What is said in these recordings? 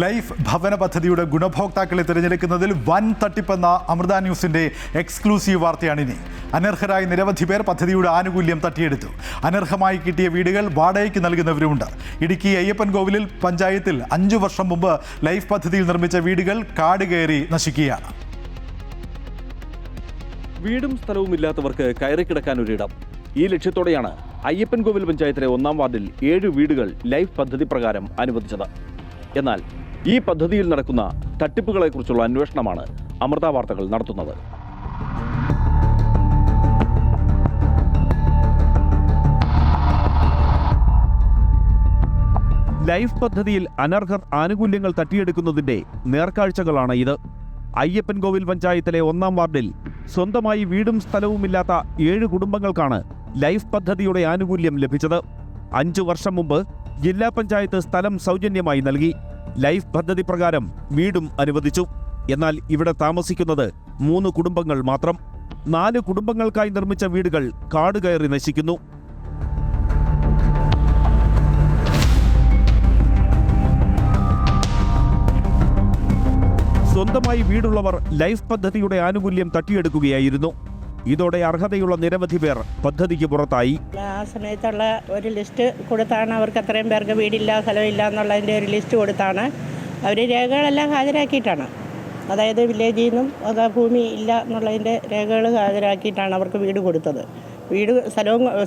Life ഭവന പദ്ധതിയുടെ ഗുണഭോക്താക്കളെ തിരഞ്ഞെടുക്കുന്നതിൽ വൻ തട്ടിപ്പെന്ന അമൃത ന്യൂസിന്റെ എക്സ്ക്ലൂസീവ് വാർത്തയാണിനി. അനർഹരായ നിരവധി പേർ പദ്ധതിയുടെ ആനുകൂല്യം തട്ടിയെടുത്തു. അനർഹമായി കിട്ടിയ വീടുകൾ വാടകയ്ക്ക് നൽകുന്നവരുമുണ്ട്. ഇടുക്കി അയ്യപ്പൻകോവിലിൽ പഞ്ചായത്തിൽ 5 വർഷം മുമ്പ് ലൈഫ് പദ്ധതിയിൽ നിർമ്മിച്ച വീടുകൾ കാട് കയറി നശിക്കുകയാണ്. വീടും സ്ഥലവും ഇല്ലാത്തവർക്ക് കയറിക്കിടക്കാൻ ഒരിടം. ഈ ലക്ഷ്യത്തോടെയാണ് അയ്യപ്പൻകോവിൽ പഞ്ചായത്തിലെ 1-ാം വാർഡിൽ 7 വീടുകൾ ലൈഫ് പദ്ധതി പ്രകാരം അനുവദിച്ചത്. എന്നാൽ ഈ പദ്ധതിയിൽ നടക്കുന്ന തട്ടിപ്പുകളെക്കുറിച്ചുള്ള അന്വേഷണമാണ് അമൃത വാർത്തകൾ നടത്തുന്നത്. ലൈഫ് പദ്ധതിയിൽ അനർഹർ ആനുകൂല്യങ്ങൾ തട്ടിയെടുക്കുന്നതിന്റെ നേർക്കാഴ്ചകളാണ് ഇത്. അയ്യപ്പൻകോവിൽ പഞ്ചായത്തിലെ 1-ാം വാർഡിൽ സ്വന്തമായി വീടും സ്ഥലവുമില്ലാത്ത 7 കുടുംബങ്ങൾക്കാണ് ലൈഫ് പദ്ധതിയുടെ ആനുകൂല്യം ലഭിച്ചത്. 5 വർഷം മുമ്പ് ജില്ലാ പഞ്ചായത്ത് സ്ഥലം സൗജന്യമായി നൽകി. ലൈഫ് പദ്ധതി പ്രകാരം വീടും അനുവദിച്ചു. എന്നാൽ ഇവിടെ താമസിക്കുന്നത് 3 കുടുംബങ്ങൾ മാത്രം. 4 കുടുംബങ്ങൾക്കായി നിർമ്മിച്ച വീടുകൾ കാട് കയറി നശിക്കുന്നു. സ്വന്തമായി വീടുള്ളവർ ലൈഫ് പദ്ധതിയുടെ ആനുകൂല്യം തട്ടിയെടുക്കുകയായിരുന്നു. ഇതോടെ അർഹതയുള്ള നിരവധി പേർ പദ്ധതിക്ക് പുറത്തായി. ആ സമയത്തുള്ള ഒരു ലിസ്റ്റ് കൊടുത്താണ് അവർക്ക് അത്രയും പേർക്ക് വീടില്ല സ്ഥലമില്ല എന്നുള്ളതിൻ്റെ ഒരു ലിസ്റ്റ് കൊടുത്താണ് അവർ രേഖകളെല്ലാം ഹാജരാക്കിയിട്ടാണ്. അതായത് വില്ലേജിൽ നിന്നും ഭൂമി ഇല്ല എന്നുള്ളതിൻ്റെ രേഖകൾ ഹാജരാക്കിയിട്ടാണ് അവർക്ക് വീട് കൊടുത്തത്.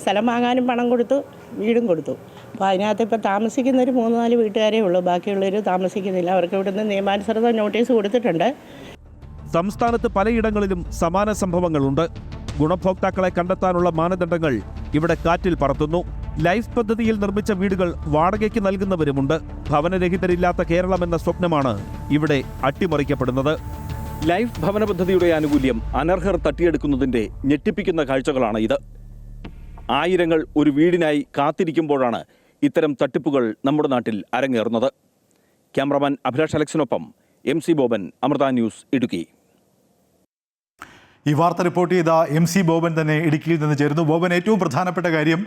സ്ഥലം വാങ്ങാനും പണം കൊടുത്തു, വീടും കൊടുത്തു. അപ്പോൾ അതിനകത്ത് ഇപ്പോൾ താമസിക്കുന്നൊരു 3-4 വീട്ടുകാരേ ഉള്ളൂ. ബാക്കിയുള്ളവർ താമസിക്കുന്നില്ല. അവർക്ക് ഇവിടുന്ന് നിയമാനുസൃത നോട്ടീസ് കൊടുത്തിട്ടുണ്ട്. സംസ്ഥാനത്ത് പലയിടങ്ങളിലും സമാന സംഭവങ്ങളുണ്ട്. ഗുണഭോക്താക്കളെ കണ്ടെത്താനുള്ള മാനദണ്ഡങ്ങൾ ഇവിടെ കാറ്റിൽ പറത്തുന്നു. ലൈഫ് പദ്ധതിയിൽ നിർമ്മിച്ച വീടുകൾ വാടകയ്ക്ക് നൽകുന്നവരുമുണ്ട്. ഭവനരഹിതരില്ലാത്ത കേരളം എന്ന സ്വപ്നമാണ് ഇവിടെ അട്ടിമറിക്കപ്പെടുന്നത്. ലൈഫ് ഭവന പദ്ധതിയുടെ ആനുകൂല്യം അനർഹർ തട്ടിയെടുക്കുന്നതിന്റെ ഞെട്ടിപ്പിക്കുന്ന കാഴ്ചകളാണ് ഇത്. ആയിരങ്ങൾ ഒരു വീടിനായി കാത്തിരിക്കുമ്പോഴാണ് ഇത്തരം തട്ടിപ്പുകൾ നമ്മുടെ നാട്ടിൽ അരങ്ങേറുന്നത്. ക്യാമറമാൻ അഭിലാഷ് അലക്സിനൊപ്പം MC ബോബൻ, അമൃത ന്യൂസ്, ഇടുക്കി. ഈ വാർത്ത റിപ്പോർട്ട് ചെയ്ത MC ബോബൻ തന്നെ ഇടുക്കിയിൽ നിന്ന് ചേരുന്നു. ബോബൻ, ഏറ്റവും പ്രധാനപ്പെട്ട കാര്യം,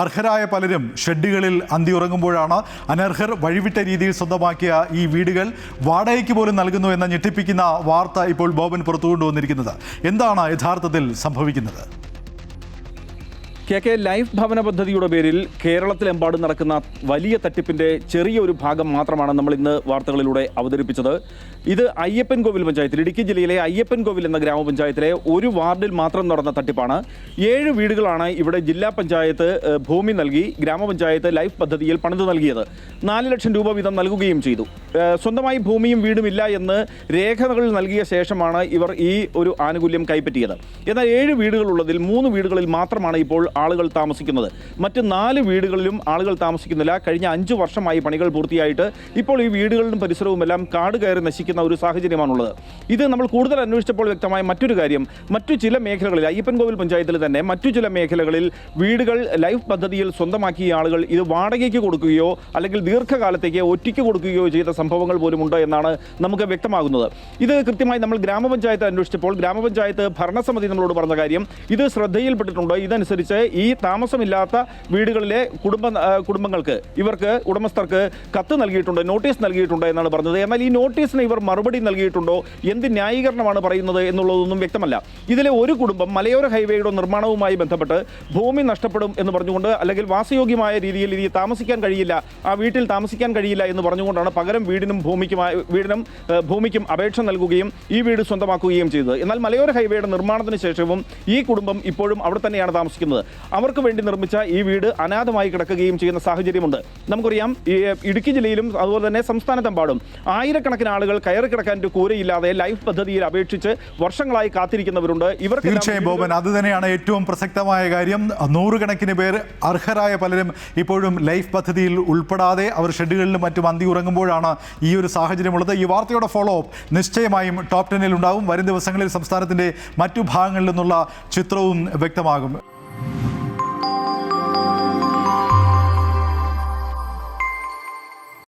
അർഹരായ പലരും ഷെഡുകളിൽ അന്തിയുറങ്ങുമ്പോഴാണ് അനർഹർ വഴിവിട്ട രീതിയിൽ സ്വന്തമാക്കിയ ഈ വീടുകൾ വാടകയ്ക്ക് പോലും നൽകുന്നു എന്ന ഞെട്ടിപ്പിക്കുന്ന വാർത്ത ഇപ്പോൾ ബോബൻ പുറത്തുകൊണ്ടുവന്നിരിക്കുന്നത്. എന്താണ് യഥാർത്ഥത്തിൽ സംഭവിക്കുന്നത്? KK ലൈഫ് ഭവന പദ്ധതിയുടെ പേരിൽ കേരളത്തിലെമ്പാടും നടക്കുന്ന വലിയ തട്ടിപ്പിന്റെ ചെറിയൊരു ഭാഗം മാത്രമാണ് നമ്മൾ ഇന്ന് വാർത്തകളിലൂടെ അവതരിപ്പിച്ചത്. ഇത് അയ്യപ്പൻകോവിൽ പഞ്ചായത്തിൽ, ഇടുക്കി ജില്ലയിലെ അയ്യപ്പൻകോവിൽ എന്ന ഗ്രാമപഞ്ചായത്തിലെ ഒരു വാർഡിൽ മാത്രം നടന്ന തട്ടിപ്പാണ്. 7 വീടുകളാണ് ഇവിടെ ജില്ലാ പഞ്ചായത്ത് ഭൂമി നൽകി ഗ്രാമപഞ്ചായത്ത് ലൈഫ് പദ്ധതിയിൽ പണിത് നൽകിയത്. 4 ലക്ഷം രൂപ വീതം നൽകുകയും ചെയ്തു. സ്വന്തമായി ഭൂമിയും വീടും ഇല്ല എന്ന് രേഖകൾ നൽകിയ ശേഷമാണ് ഇവർ ഈ ഒരു ആനുകൂല്യം കൈപ്പറ്റിയത്. എന്നാൽ 7 വീടുകളുള്ളതിൽ 3 വീടുകളിൽ മാത്രമാണ് ഇപ്പോൾ ആളുകൾ താമസിക്കുന്നത്. മറ്റ് 4 വീടുകളിലും ആളുകൾ താമസിക്കുന്നില്ല. കഴിഞ്ഞ 5 വർഷമായി പണികൾ പൂർത്തിയായിട്ട് ഇപ്പോൾ ഈ വീടുകളിലും പരിസരവും എല്ലാം കാട് കയറി നശിക്കുന്ന ഒരു സാഹചര്യമാണുള്ളത്. ഇത് നമ്മൾ കൂടുതൽ അന്വേഷിച്ചപ്പോൾ വ്യക്തമായ മറ്റൊരു കാര്യം, മറ്റു ചില മേഖലകളിൽ, അയ്യപ്പൻകോവിൽ പഞ്ചായത്തിൽ തന്നെ മറ്റു ചില മേഖലകളിൽ വീടുകൾ ലൈഫ് പദ്ധതിയിൽ സ്വന്തമാക്കിയ ആളുകൾ ഇത് വാടകയ്ക്ക് കൊടുക്കുകയോ അല്ലെങ്കിൽ ദീർഘകാലത്തേക്ക് ഒറ്റയ്ക്ക് കൊടുക്കുകയോ ചെയ്ത സംഭവങ്ങൾ പോലുമുണ്ട് എന്നാണ് നമുക്ക് വ്യക്തമാകുന്നത്. ഇത് കൃത്യമായി നമ്മൾ ഗ്രാമപഞ്ചായത്ത് അന്വേഷിച്ചപ്പോൾ ഗ്രാമപഞ്ചായത്ത് ഭരണസമിതി നമ്മളോട് പറഞ്ഞ കാര്യം ഇത് ശ്രദ്ധയിൽപ്പെട്ടിട്ടുണ്ട്. ഇതനുസരിച്ച് ഈ താമസമില്ലാത്ത വീടുകളിലെ കുടുംബങ്ങൾക്ക്, ഇവർക്ക് ഉടമസ്ഥർക്ക് കത്ത് നൽകിയിട്ടുണ്ട്, നോട്ടീസ് നൽകിയിട്ടുണ്ട് എന്നാണ് പറഞ്ഞത്. എന്നാൽ ഈ നോട്ടീസിന് ഇവർ മറുപടി നൽകിയിട്ടുണ്ടോ, എന്ത് ന്യായീകരണമാണ് പറയുന്നത് എന്നുള്ളതൊന്നും വ്യക്തമല്ല. ഇതിലെ ഒരു കുടുംബം മലയോര ഹൈവേയുടെ നിർമ്മാണവുമായി ബന്ധപ്പെട്ട് ഭൂമി നഷ്ടപ്പെടും എന്ന് പറഞ്ഞുകൊണ്ട്, അല്ലെങ്കിൽ വാസയോഗ്യമായ രീതിയിൽ ഇനി താമസിക്കാൻ കഴിയില്ല, ആ വീട്ടിൽ താമസിക്കാൻ കഴിയില്ല എന്ന് പറഞ്ഞുകൊണ്ടാണ് പകരം വീടിനും ഭൂമിക്കും അപേക്ഷ നൽകുകയും ഈ വീട് സ്വന്തമാക്കുകയും ചെയ്തത്. എന്നാൽ മലയോര ഹൈവേയുടെ നിർമ്മാണത്തിന് ശേഷവും ഈ കുടുംബം ഇപ്പോഴും അവിടെ തന്നെയാണ് താമസിക്കുന്നത്. അവർക്ക് വേണ്ടി നിർമ്മിച്ച ഈ വീട് അനാഥമായി കിടക്കുകയും ചെയ്യുന്ന സാഹചര്യമുണ്ട്. നമുക്കറിയാം, ഇടുക്കി ജില്ലയിലും അതുപോലെ തന്നെ സംസ്ഥാനത്തെമ്പാടും ആയിരക്കണക്കിന് ആളുകൾ കയറി കിടക്കാൻ കൂരയില്ലാതെ ലൈഫ് പദ്ധതിയിൽ അപേക്ഷിച്ച് വർഷങ്ങളായി കാത്തിരിക്കുന്നവരുണ്ട്. ഇവർക്ക് തീർച്ചയായും ബോബൻ, അത് തന്നെയാണ് ഏറ്റവും പ്രസക്തമായ കാര്യം. 100 കണക്കിന് പേർ, അർഹരായ പലരും ഇപ്പോഴും ലൈഫ് പദ്ധതിയിൽ ഉൾപ്പെടാതെ അവർ ഷെഡുകളിലും മറ്റും അന്തി ഉറങ്ങുമ്പോഴാണ് ഈ ഒരു സാഹചര്യമുള്ളത്. ഈ വാർത്തയുടെ ഫോളോ അപ്പ് നിശ്ചയമായും ടോപ്പ് 10-ൽ ഉണ്ടാവും. വരും ദിവസങ്ങളിൽ സംസ്ഥാനത്തിൻ്റെ മറ്റു ഭാഗങ്ങളിൽ നിന്നുള്ള ചിത്രവും വ്യക്തമാകും.